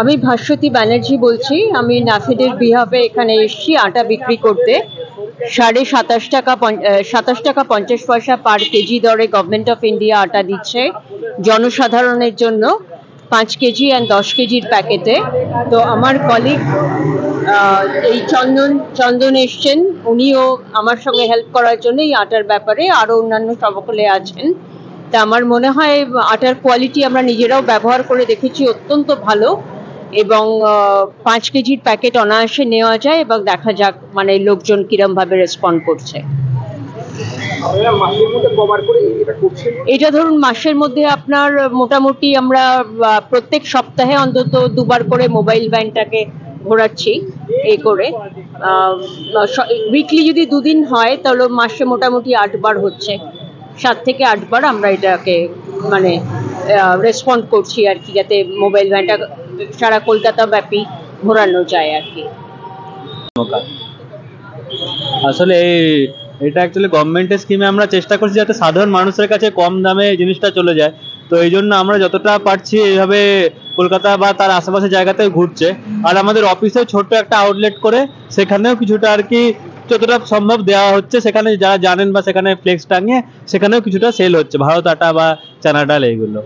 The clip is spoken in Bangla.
আমি ভাস্বতী ব্যানার্জি বলছি। আমি নাফেডের বিহাফে এখানে এসেছি আটা বিক্রি করতে। 27 টাকা 50 পয়সা পার কেজি দরে গভর্নমেন্ট অফ ইন্ডিয়া আটা দিচ্ছে জনসাধারণের জন্য 5 কেজি আর 10 কেজির প্যাকেটে। তো আমার কলিগ এই চন্দন এসছেন, উনিও আমার সঙ্গে হেল্প করার জন্য এই আটার ব্যাপারে, আরো অন্যান্য সকলে আছেন। তা আমার মনে হয় আটার কোয়ালিটি আমরা নিজেরাও ব্যবহার করে দেখেছি, অত্যন্ত ভালো। এবং 5 কেজির প্যাকেট অনায়াসে নেওয়া যায় এবং দেখা যাক মানে লোকজন কিরম ভাবে রেসপন্ড করছে। এটা ধরুন মাসের মধ্যে আপনার মোটামুটি আমরা প্রত্যেক সপ্তাহে অন্তত 2বার করে মোবাইল ভ্যানটাকে ঘোরাচ্ছি এই করে। উইকলি যদি 2 দিন হয় তাহলে মাসে মোটামুটি 8বার হচ্ছে। 7 থেকে 8বার আমরা এটাকে মানে রেসপন্ড করছি আর কি, যাতে মোবাইল ভ্যানটা সারা কলকাতা ব্যাপী ঘোরানো যায় আর কি। আসলে এটা অ্যাকচুয়ালি গভর্নমেন্টের স্কিমে আমরা চেষ্টা করছি যাতে সাধারণ মানুষের কাছে কম দামে জিনিসটা চলে যায়। তো এই জন্য আমরা যতটা পারছি এইভাবে কলকাতা বা তার আশেপাশে জায়গাতে ঘুরছে। আর আমাদের অফিসেও ছোট্ট একটা আউটলেট করে সেখানেও কিছুটা আর কি যতটা সম্ভব দেওয়া হচ্ছে, সেখানে যারা জানেন বা সেখানে ফ্লেক্স টাঙিয়ে সেখানেও কিছুটা সেল হচ্ছে ভারত আটা বা চানা ডাল এইগুলো।